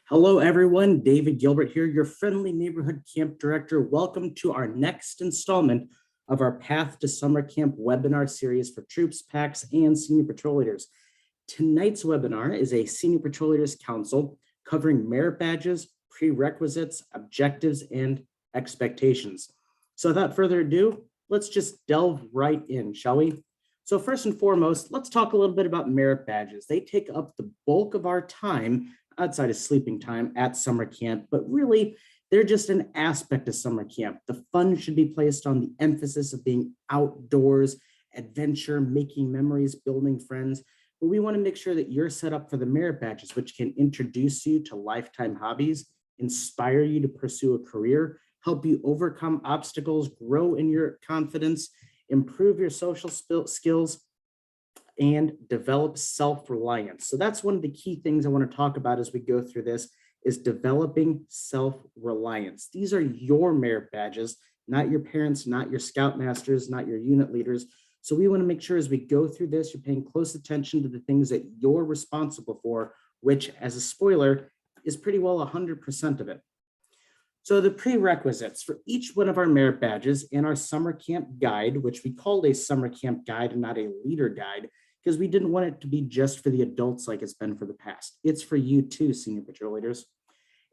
Hello, everyone. David Gilbert here, your friendly neighborhood camp director. Welcome to our next installment of our Path to Summer Camp webinar series for troops, PACs, and senior patrol leaders. Tonight's webinar is a Senior Patrol Leaders Council covering merit badges, prerequisites, objectives, and expectations. So without further ado, let's just delve right in, shall we? So first and foremost, let's talk a little bit about merit badges. They take up the bulk of our time outside of sleeping time at summer camp, but really they're just an aspect of summer camp. The fun should be placed on the emphasis of being outdoors, adventure, making memories, building friends. But we want to make sure that you're set up for the merit badges, which can introduce you to lifetime hobbies, inspire you to pursue a career, help you overcome obstacles, grow in your confidence, improve your social skills, and develop self-reliance. So that's one of the key things I want to talk about as we go through this is developing self-reliance. These are your merit badges, not your parents, not your scoutmasters, not your unit leaders. So we want to make sure as we go through this, you're paying close attention to the things that you're responsible for, which as a spoiler is pretty well 100% of it. So the prerequisites for each one of our merit badges in our summer camp guide, which we called a summer camp guide and not a leader guide, because we didn't want it to be just for the adults like it's been for the past. It's for you too, senior patrol leaders.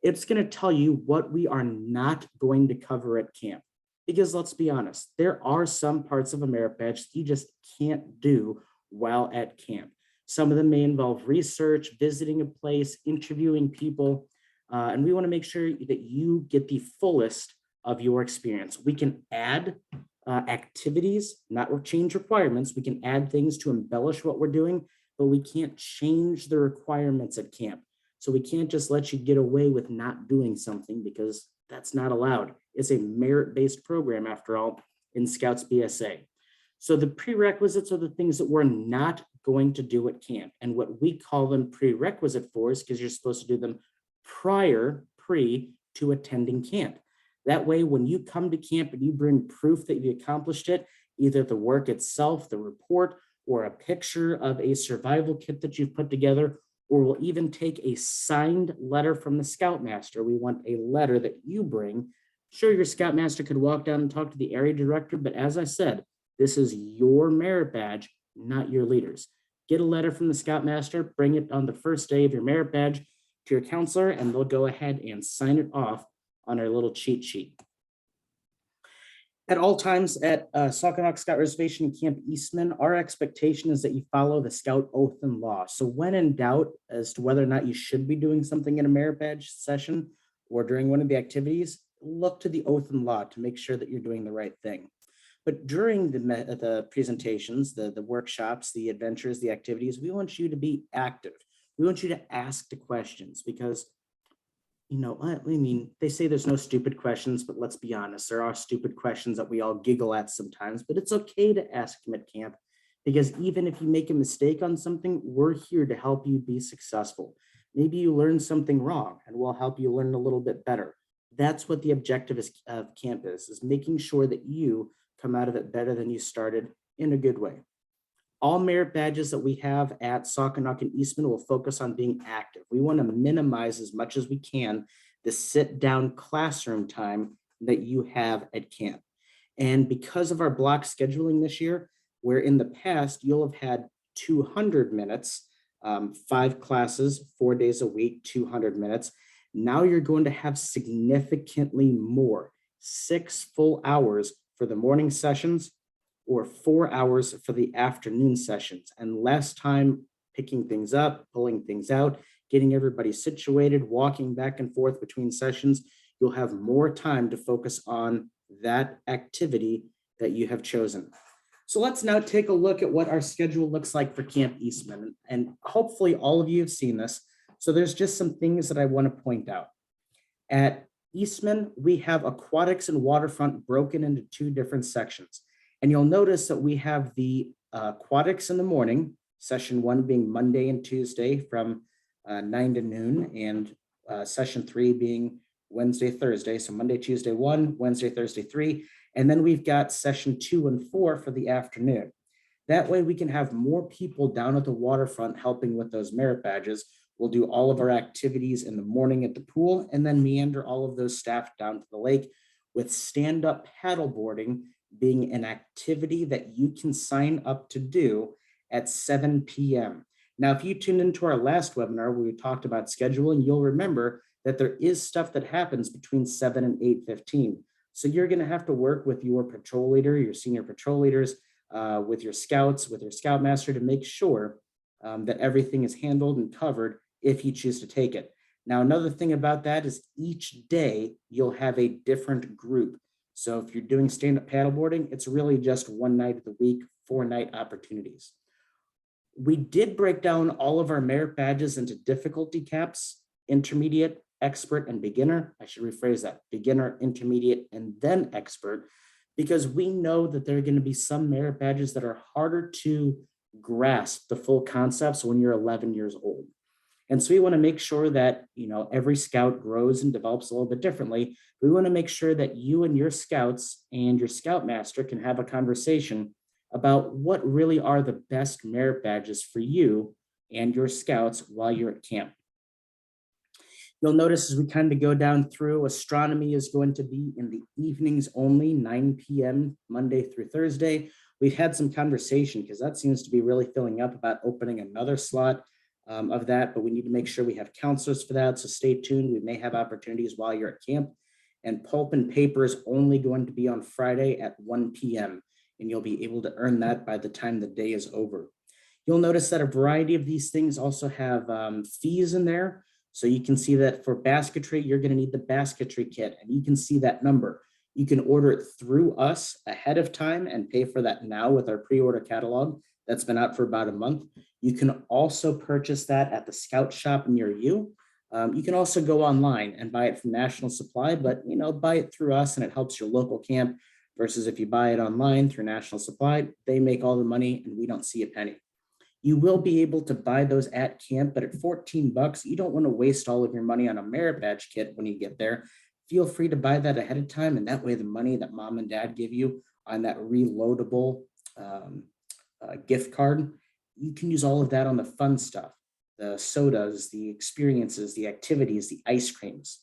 It's going to tell you what we are not going to cover at camp. Because let's be honest, there are some parts of a merit badge you just can't do while at camp. Some of them may involve research, visiting a place, interviewing people, and we want to make sure that you get the fullest of your experience. We can add activities, not change requirements. We can add things to embellish what we're doing, but we can't change the requirements at camp. So we can't just let you get away with not doing something because that's not allowed. It's a merit-based program after all in Scouts BSA. So the prerequisites are the things that we're not going to do at camp. And what we call them prerequisite for is because you're supposed to do them pre to attending camp. That way, when you come to camp and you bring proof that you accomplished it, either the work itself, the report, or a picture of a survival kit that you've put together, or we'll even take a signed letter from the Scoutmaster. We want a letter that you bring. Sure, your Scoutmaster could walk down and talk to the area director, but as I said, this is your merit badge, not your leaders. Get a letter from the Scoutmaster, bring it on the first day of your merit badge to your counselor, and they'll go ahead and sign it off on our little cheat sheet. At all times at Sockanock Scout Reservation and Camp Eastman, our expectation is that you follow the Scout Oath and Law. So when in doubt as to whether or not you should be doing something in a merit badge session or during one of the activities, look to the Oath and Law to make sure that you're doing the right thing. But during the presentations, the workshops, the adventures, the activities, we want you to be active. We want you to ask the questions because they say there's no stupid questions, but let's be honest, there are stupid questions that we all giggle at sometimes, but it's okay to ask them at camp because even if you make a mistake on something, we're here to help you be successful. Maybe you learned something wrong and we'll help you learn a little bit better. That's what the objective of camp is making sure that you come out of it better than you started in a good way. All merit badges that we have at Sockanock and Eastman will focus on being active. We want to minimize as much as we can the sit-down classroom time that you have at camp. And because of our block scheduling this year, where in the past you'll have had 200 minutes, 5 classes, 4 days a week, 200 minutes. Now you're going to have significantly more, 6 full hours for the morning sessions, or 4 hours for the afternoon sessions, and less time picking things up, pulling things out, getting everybody situated, walking back and forth between sessions. You'll have more time to focus on that activity that you have chosen. So let's now take a look at what our schedule looks like for Camp Eastman. And hopefully all of you have seen this. So there's just some things that I want to point out. At Eastman, we have aquatics and waterfront broken into 2 different sections. And you'll notice that we have the aquatics in the morning, session 1 being Monday and Tuesday from 9 to noon, and session 3 being Wednesday, Thursday. So Monday, Tuesday 1, Wednesday, Thursday 3. And then we've got session 2 and 4 for the afternoon. That way we can have more people down at the waterfront helping with those merit badges, We'll do all of our activities in the morning at the pool and then meander all of those staff down to the lake, with stand-up paddleboarding being an activity that you can sign up to do at 7 p.m. Now, if you tuned into our last webinar where we talked about scheduling, you'll remember that there is stuff that happens between 7 and 8:15. So you're going to have to work with your patrol leader, your senior patrol leaders, with your scouts, with your scoutmaster to make sure that everything is handled and covered if you choose to take it. Now, another thing about that is each day you'll have a different group. So if you're doing stand-up paddleboarding, it's really just one night of the week, 4-night opportunities. We did break down all of our merit badges into difficulty caps: intermediate, expert, and beginner. I should rephrase that: beginner, intermediate, and then expert, because we know that there are going to be some merit badges that are harder to grasp the full concepts when you're 11 years old. And so we want to make sure that, every scout grows and develops a little bit differently. We want to make sure that you and your scouts and your scoutmaster can have a conversation about what really are the best merit badges for you and your scouts while you're at camp. You'll notice as we kind of go down through, astronomy is going to be in the evenings only, 9 p.m. Monday through Thursday. We've had some conversation because that seems to be really filling up about opening another slot of that, but we need to make sure we have counselors for that. So stay tuned. We may have opportunities while you're at camp. And pulp and paper is only going to be on Friday at 1 p.m. and you'll be able to earn that by the time the day is over. You'll notice that a variety of these things also have fees in there. So you can see that for basketry, you're going to need the basketry kit, and you can see that number. You can order it through us ahead of time and pay for that now with our pre-order catalog that's been out for about a month. You can also purchase that at the scout shop near you. You can also go online and buy it from National Supply, but buy it through us and it helps your local camp, versus if you buy it online through National Supply, they make all the money and we don't see a penny. You will be able to buy those at camp, but at $14, you don't want to waste all of your money on a merit badge kit when you get there. Feel free to buy that ahead of time, and that way the money that mom and dad give you on that reloadable gift card, you can use all of that on the fun stuff: the sodas, the experiences, the activities, the ice creams.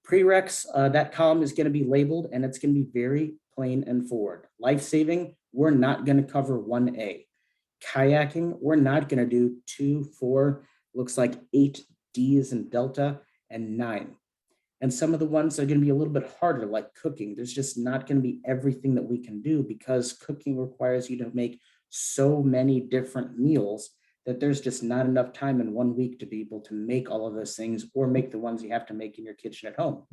Prereqs, that column is going to be labeled, and it's going to be very plain and forward. Life-saving, we're not going to cover 1A. Kayaking, we're not going to do 2, 4, looks like 8 D's in Delta, and 9. And some of the ones are going to be a little bit harder, like cooking. There's just not going to be everything that we can do, because cooking requires you to make so many different meals that there's just not enough time in 1 week to be able to make all of those things, or make the ones you have to make in your kitchen at home.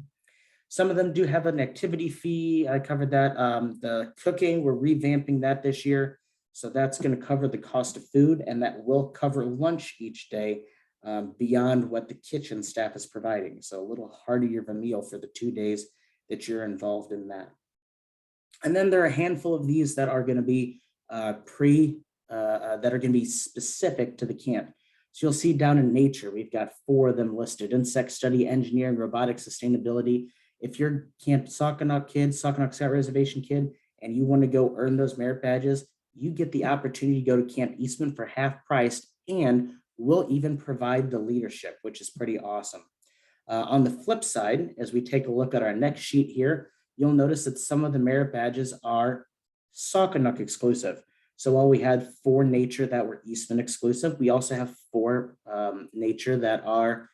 Some of them do have an activity fee. I covered that. The cooking, we're revamping that this year. So that's going to cover the cost of food, and that will cover lunch each day beyond what the kitchen staff is providing. So a little heartier of a meal for the 2 days that you're involved in that. And then there are a handful of these that are going to be that are going to be specific to the camp. So you'll see down in nature, we've got 4 of them listed: insect study, engineering, robotics, sustainability. If you're Camp Saucanock kid, Saucanock Scout Reservation kid, and you want to go earn those merit badges, you get the opportunity to go to Camp Eastman for half price, and we'll even provide the leadership, which is pretty awesome. On the flip side, as we take a look at our next sheet here, you'll notice that some of the merit badges are Saucanock exclusive. So while we had 4 nature that were Eastman exclusive, we also have 4 nature that are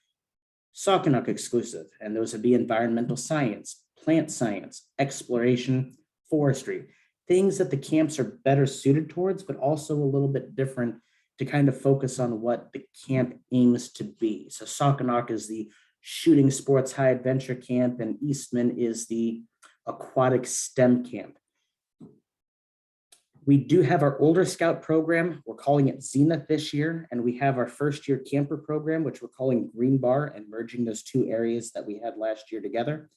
Saucanock exclusive, and those would be environmental science, plant science, exploration, forestry. Things that the camps are better suited towards, but also a little bit different to kind of focus on what the camp aims to be. So Saucanock is the shooting sports high adventure camp, and Eastman is the aquatic STEM camp. We do have our older scout program. We're calling it Zenith this year, and we have our first year camper program, which we're calling Green Bar, and merging those 2 areas that we had last year together.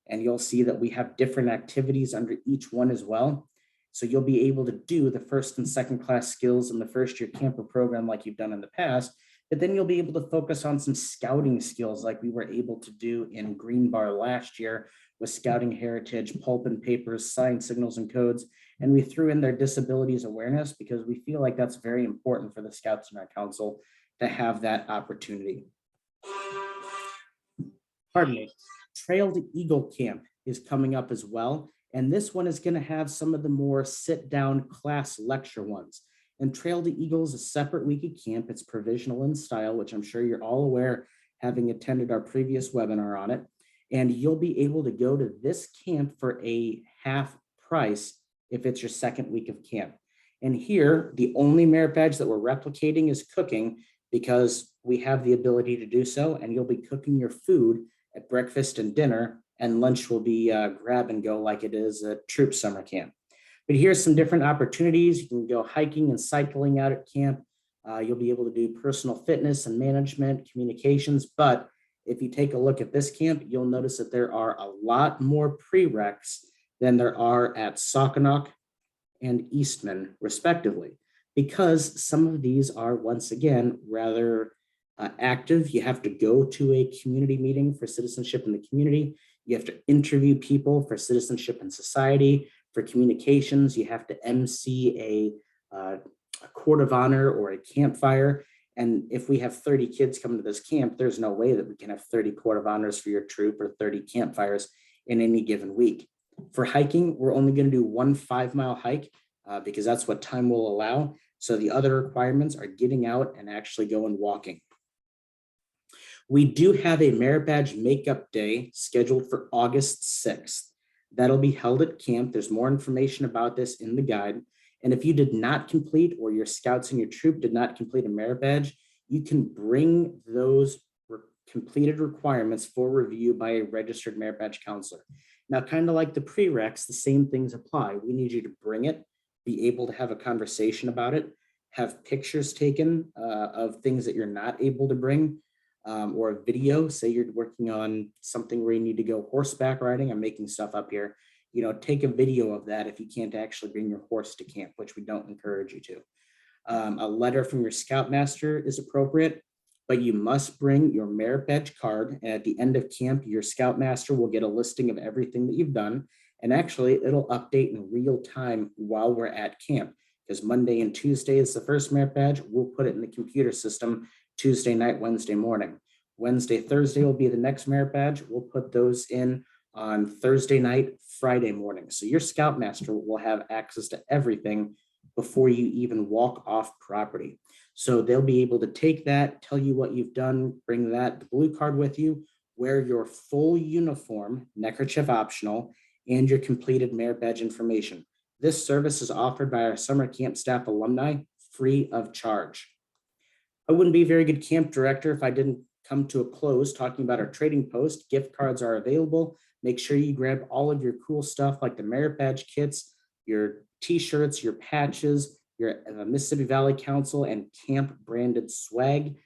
And you'll see that we have different activities under each one as well. So you'll be able to do the first and second class skills in the first year camper program like you've done in the past, but then you'll be able to focus on some scouting skills like we were able to do in Green Bar last year with scouting heritage, pulp and papers, sign signals and codes. And we threw in their disabilities awareness because we feel like that's very important for the scouts in our council to have that opportunity. Pardon me. Trail to Eagle Camp is coming up as well. And this one is going to have some of the more sit-down class lecture ones. And Trail to Eagle is a separate week of camp. It's provisional in style, which I'm sure you're all aware, having attended our previous webinar on it. And you'll be able to go to this camp for a half price if it's your second week of camp. And here, the only merit badge that we're replicating is cooking, because we have the ability to do so, and you'll be cooking your food at breakfast and dinner, and lunch will be grab and go like it is at Troop Summer Camp. But here's some different opportunities. You can go hiking and cycling out at camp. You'll be able to do personal fitness and management, communications. But if you take a look at this camp, you'll notice that there are a lot more prereqs than there are at Sockanock and Eastman, respectively, because some of these are, once again, rather active. You have to go to a community meeting for citizenship in the community. You have to interview people for citizenship and society. For communications, you have to MC a court of honor or a campfire. And if we have 30 kids coming to this camp, there's no way that we can have 30 court of honors for your troop or 30 campfires in any given week. For hiking, we're only going to do 1 5-mile hike because that's what time will allow. So the other requirements are getting out and actually going walking. We do have a merit badge makeup day scheduled for August 6th. That'll be held at camp. There's more information about this in the guide. And if you did not complete, or your scouts and your troop did not complete a merit badge, you can bring those completed requirements for review by a registered merit badge counselor. Now, kind of like the prereqs, the same things apply. We need you to bring it, be able to have a conversation about it, have pictures taken of things that you're not able to bring, or a video. Say you're working on something where you need to go horseback riding. I'm making stuff up here. Take a video of that if you can't actually bring your horse to camp, which we don't encourage you to. A letter from your scoutmaster is appropriate, but you must bring your merit badge card. And at the end of camp, your scoutmaster will get a listing of everything that you've done. And actually, it'll update in real time while we're at camp, because Monday and Tuesday is the first merit badge. We'll put it in the computer system Tuesday night, Wednesday morning. Wednesday, Thursday will be the next merit badge. We'll put those in on Thursday night, Friday morning. So your scoutmaster will have access to everything before you even walk off property. So they'll be able to take that, tell you what you've done, bring the blue card with you, wear your full uniform, neckerchief optional, and your completed merit badge information. This service is offered by our summer camp staff alumni free of charge. I wouldn't be a very good camp director if I didn't come to a close talking about our trading post. Gift cards are available. Make sure you grab all of your cool stuff like the merit badge kits, your t-shirts, your patches, your Mississippi Valley Council and camp branded swag.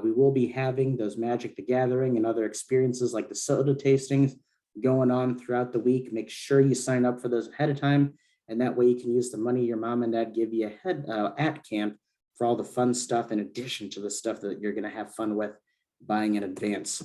We will be having those Magic the Gathering and other experiences like the soda tastings going on throughout the week. Make sure you sign up for those ahead of time, and that way you can use the money your mom and dad give you at camp for all the fun stuff in addition to the stuff that you're going to have fun with buying in advance.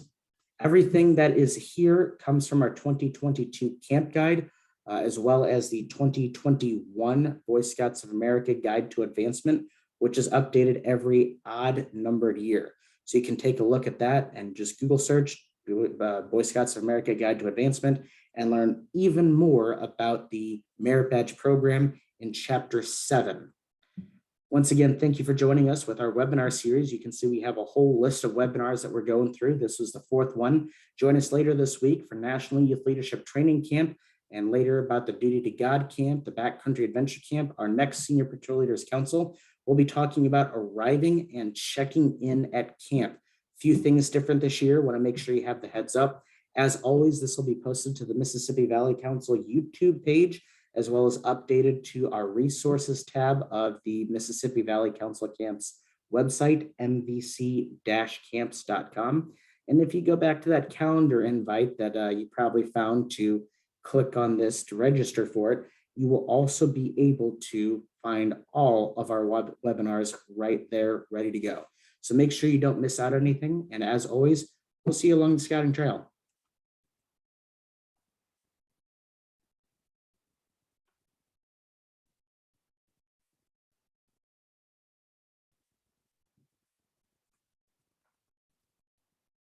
Everything that is here comes from our 2022 camp guide, as well as the 2021 Boy Scouts of America Guide to Advancement, which is updated every odd numbered year. So you can take a look at that and just Google search Boy Scouts of America Guide to Advancement and learn even more about the Merit Badge program in Chapter 7. Once again, thank you for joining us with our webinar series. You can see we have a whole list of webinars that we're going through. This was the 4th one. Join us later this week for National Youth Leadership Training Camp, and later about the Duty to God Camp, the Backcountry Adventure Camp, our next Senior Patrol Leaders Council. We'll be talking about arriving and checking in at camp. A few things different this year. Want to make sure you have the heads up. As always, this will be posted to the Mississippi Valley Council YouTube page, as well as updated to our resources tab of the Mississippi Valley Council Camps website, mvc-camps.com. And if you go back to that calendar invite that you probably found to click on this to register for it, you will also be able to find all of our webinars right there, ready to go. So make sure you don't miss out on anything. And as always, we'll see you along the scouting trail.